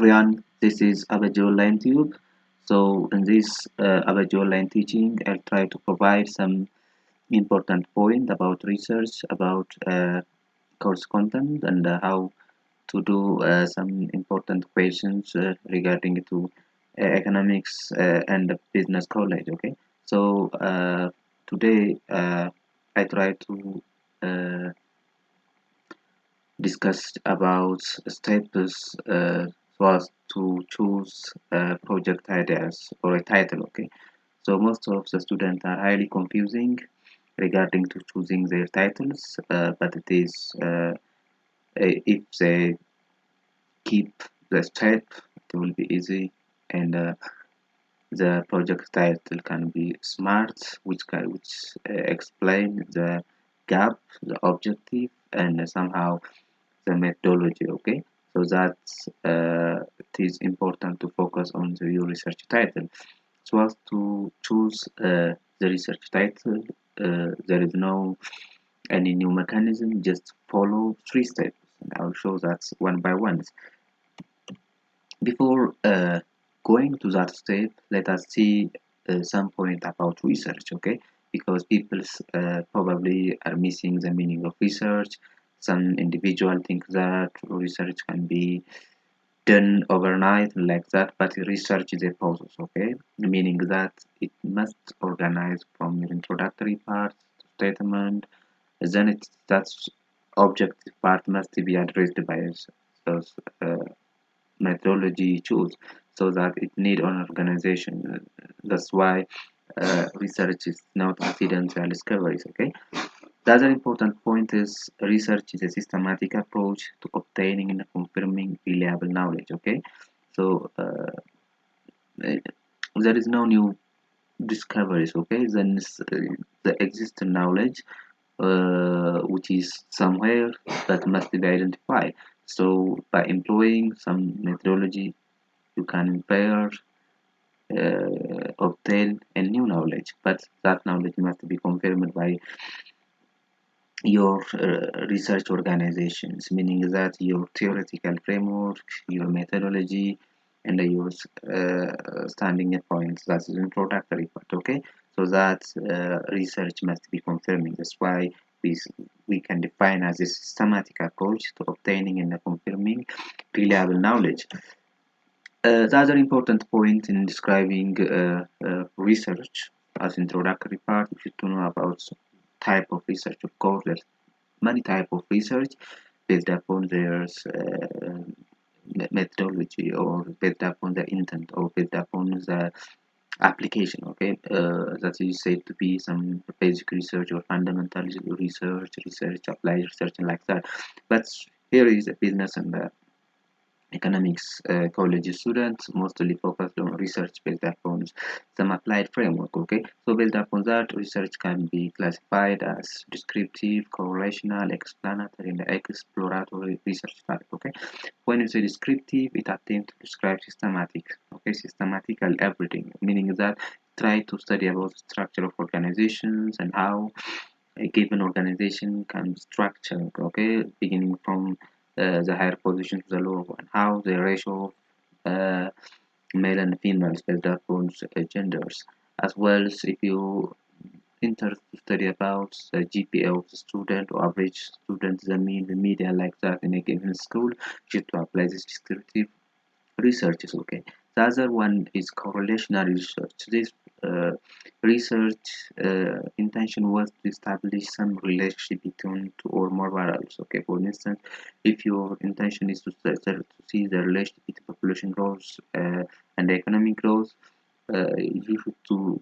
everyone, this is Abajo Online Tube. So in this Abajo Online teaching, I'll try to provide some important point about research, about course content, and how to do some important questions regarding to economics and business college. Okay, so today I try to uh, discussed about steps so as to choose project ideas or a title. Okay, so most of the students are highly confusing regarding to choosing their titles, but it is if they keep the step, it will be easy, and the project title can be smart, which explain the gap, the objective, and somehow the methodology. Okay, so that it is important to focus on the your research title. So as to choose the research title, there is no any new mechanism, just follow three steps, and I'll show that one by one. Before going to that step, let us see some point about research. Okay, because people probably are missing the meaning of research. Some individual think that research can be done overnight like that, but research is a process. Okay, meaning that it must organize from your introductory part to statement, then it that's objective part must be addressed by us. Those methodology choose, so that it need an organization. That's why research is not accidental discoveries. Okay, the other important point is research is a systematic approach to obtaining and confirming reliable knowledge. Okay, so uh, there is no new discoveries. Okay, then the existing knowledge which is somewhere that must be identified. So by employing some methodology, you can pair obtain a new knowledge, but that knowledge must be confirmed by your research organizations, meaning that your theoretical framework, your methodology, and your standing points. That is introductory part. Okay, so that research must be confirming. That's why we we can define as a systematic approach to obtaining and confirming reliable knowledge. The other important point in describing research as introductory part, we should to know about type of research. Of course, there's many type of research based upon their methodology, or based upon the intent, or based upon the application. Okay, that is said to be some basic research or fundamental research, applied research, and like that. But here is a business and economics college students mostly focused on research based upon some applied framework. Okay, so based upon that, research can be classified as descriptive, correlational, explanatory, and exploratory research type. Okay, when you say descriptive, it attempts to describe systematic. Okay, systematical everything, meaning that try to study about the structure of organizations and how a given organization can structure. Okay, beginning from the higher position to the lower one, how the ratio of male and females based upon genders, as well as if you interested to study about the GPA of the student or average student, the mean, the median, like that in a given school, you should to apply this descriptive research is okay. The other one is correlational research. This research intention was to establish some relationship between two or more variables. Okay, for instance, if your intention is to see the relationship between population growth and economic growth, you should to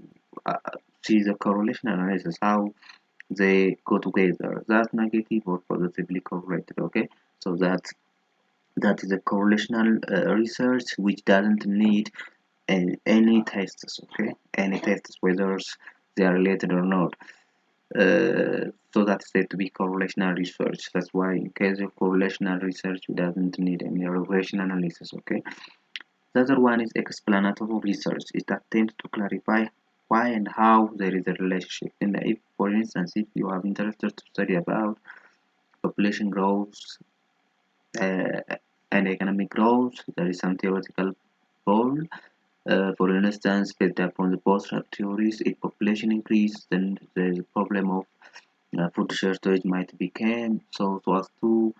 see the correlation analysis, how they go together, that negative or positively correlated. Okay, so that is a correlational research which doesn't need any tests. Okay, any tests whether they are related or not. So that's said to be correlational research. That's why in case of correlational research, we doesn't need any regression analysis. Okay, the other one is explanatory research. It attempts to clarify why and how there is a relationship. And if, for instance, if you are interested to study about population growth uh, and economic growth, there is some theoretical goal. For instance, based upon the bootstrap theories, if population increase, then there is a problem of food shortage might become. So as to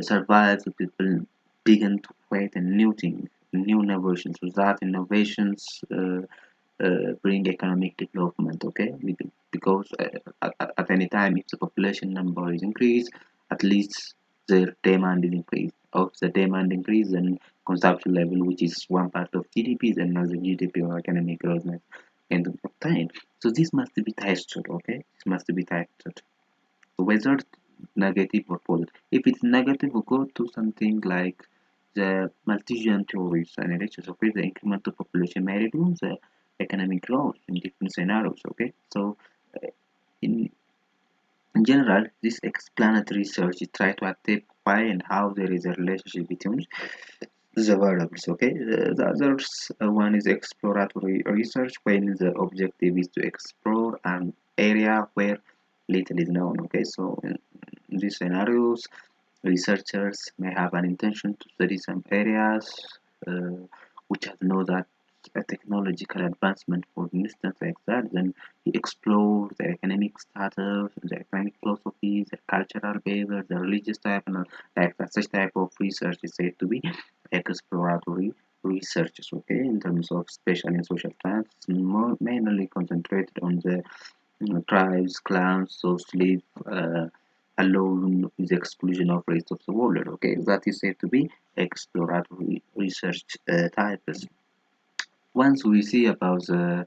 survive, the people begin to create a new thing, new innovations. So that innovations bring economic development. Okay, because at any time, if the population number is increased, at least the demand is increased. Of the demand increase, then consumption level, which is one part of GDP, then another GDP or economic growth can obtain. So this must be tested. Okay, this must be tested whether negative or positive. If it's negative, we go to something like the Malthusian theories analysis. Okay, the incremental population may reduce the economic growth in different scenarios. Okay, so uh, in in general, this explanatory research is try to attest why and how there is a relationship between the variables. Okay, the others one is exploratory research, when the objective is to explore an area where little is known. Okay, so in these scenarios, researchers may have an intention to study some areas uh, which have no that a technological advancement, for instance, like that. Then he explores the economic status, the economic philosophy, the cultural behavior, the religious type, and like that. Such type of research is said to be exploratory researches. Okay, in terms of spatial and social science, more mainly concentrated on the tribes, clans, so live alone with the exclusion of rest of the world. Okay, that is said to be exploratory research types. Once we see about the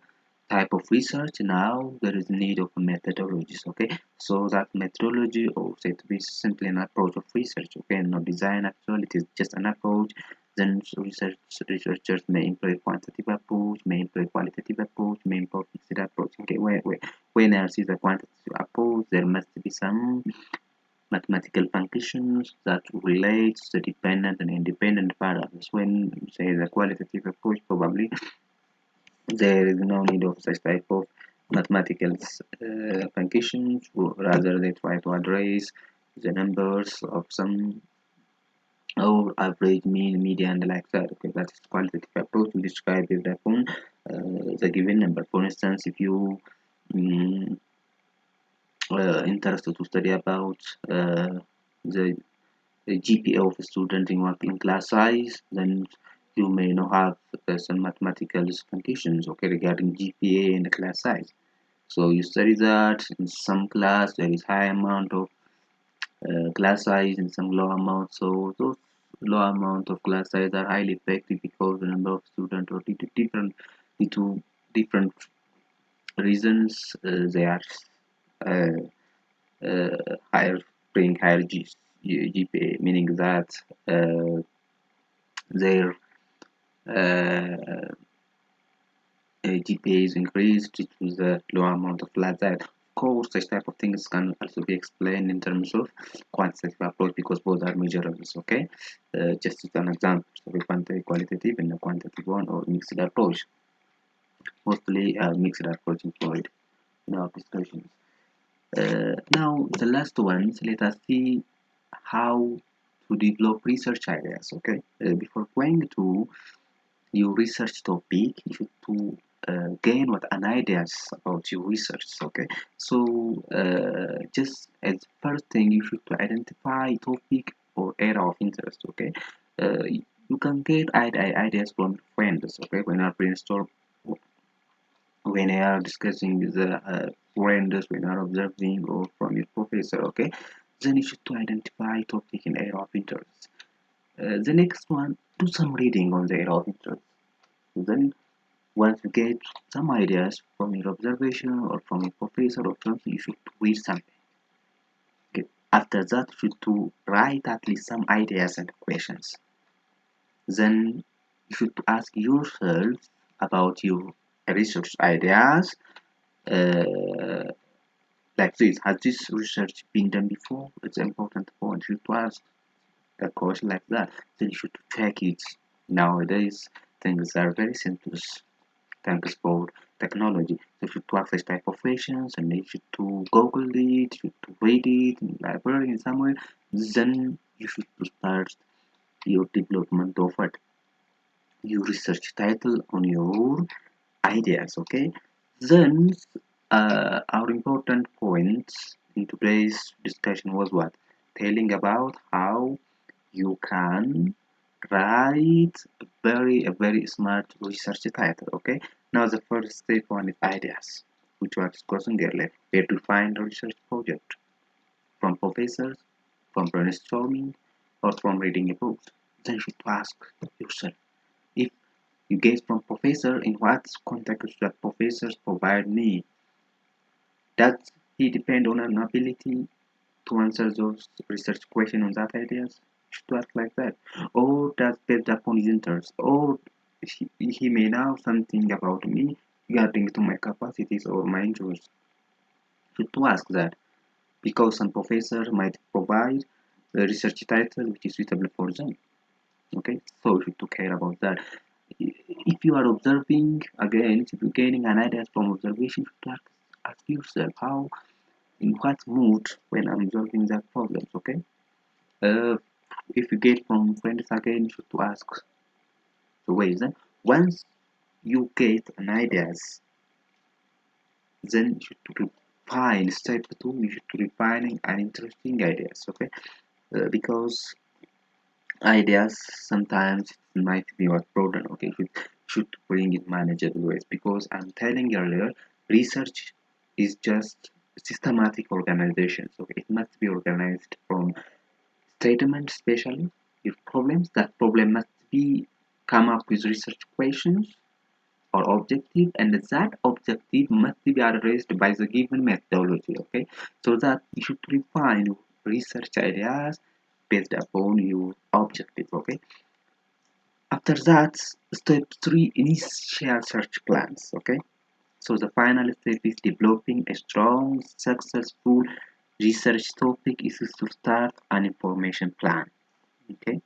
type of research, now there is need of methodologies. Okay, so that methodology or said to be simply an approach of research. Okay, not design actually, it is just an approach. Then researchers may employ quantitative approach, may employ qualitative approach, may employ fixed approach. Okay, when I see the quantitative approach, there must be some mathematical functions that relate the dependent and independent variables. When say the qualitative approach, probably there is no need of such type of mathematical functions. Rather, they try to address the numbers of some or average, mean, median, like that. Okay, that is qualitative approach. We describe it upon the given number. For instance, if you mm, interested to study about the GPA of a student in one class size, then you may now have some mathematical functions, okay, regarding GPA and the class size. So you study that in some class there is high amount of class size and some low amount. So those low amount of class size are highly effective because the number of students or due to different reasons they are uh, higher bring higher GPA, meaning that uh, their uh, GPA is increased due to the low amount of class size. Of course, such type of things can also be explained in terms of quantitative approach because both are measurables. Okay, just as an example, so the qualitative and the quantitative one or mixed approach. Mostly mixed approach employed in our discussions. Now, the last ones, let us see how to develop research ideas. Okay, before going to your research topic, you should to gain what an ideas about your research. Okay, so just as first thing, you should to identify topic or area of interest. Okay, you can get ideas from friends. Okay, when I brainstorm, when you are discussing the friends, when you are observing, or from your professor. Okay, then you should to identify topic and area of interest. The next one, do some reading on the area of interest. Then once you get some ideas from your observation or from your professor or something, you should read something. Okay. After that, you should to write at least some ideas and questions. Then you should ask yourself about your research ideas. Uh, like this, has this research been done before? It's an important point. You should ask a question like that. Then you should check it. Nowadays, things are very simple thanks for technology. So if you to access type of questions and if you to Google it, you to read it in library in somewhere, then you should to start your development of what your research title on your ideas. Okay, then our important points in today's discussion was what, telling about how you can write a very smart research title. Okay, now the first step one is ideas, which we are discussing earlier. Where to find a research project? From professors, from brainstorming, or from reading a book? Then you should ask yourself, if you get from professor, in what context that professors provide me, does he depend on an ability to answer those research questions on that ideas? Should ask like that. Or does based upon his interest? Or he may know something about me regarding to my capacities or my interests. Should to ask that, because some professor might provide a research title which is suitable for them. Okay, so you should to care about that. If you are observing, again, if you're gaining an idea from observation, you should ask yourself how, in what mood when I'm solving that problems. Okay, uh, if you get from friends, again, you should to ask the ways. Then once you get an ideas, then you should to refine. Step two, you should to refining an interesting ideas. Okay, because ideas sometimes might be what broaden. Okay, should bring it manageable ways, because I'm telling you earlier, research is just systematic organization, so it must be organized from statement, especially if problems, that problem must be come up with research questions or objective, and that objective must be addressed by the given methodology. Okay, so that you should refine research ideas based upon your objective. Okay, after that, step three, initial search plans. Okay, so the final step is developing a strong, successful research topic is to start an information plan. Okay,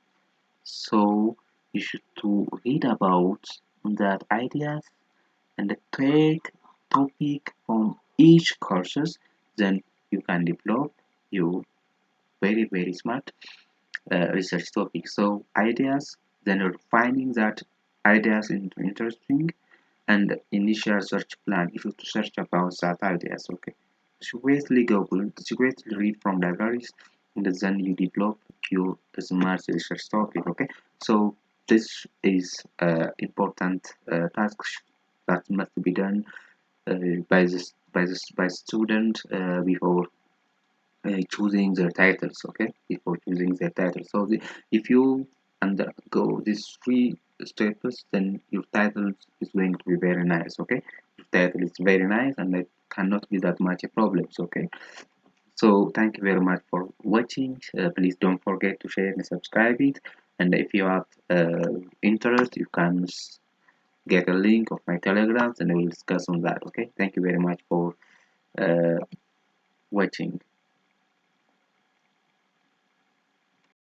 so you should to read about that ideas and take topic from each courses. Then you can develop your very smart research topic. So ideas, then refining that ideas into interesting, and initial search plan if you to search about that ideas. Okay, seriously google, seriously read from libraries, and then you develop your smart research topic. Okay, so this is important task that must be done by student before choosing their titles. Okay, before choosing their titles. So if you undergo these three steps, then your title is going to be very nice. Okay, your title is very nice, and it cannot be that much a problem. Okay, so thank you very much for watching. Please don't forget to share and subscribe it, and if you have interest, you can get a link of my telegrams, and I will discuss on that. Okay, thank you very much for uh, watching.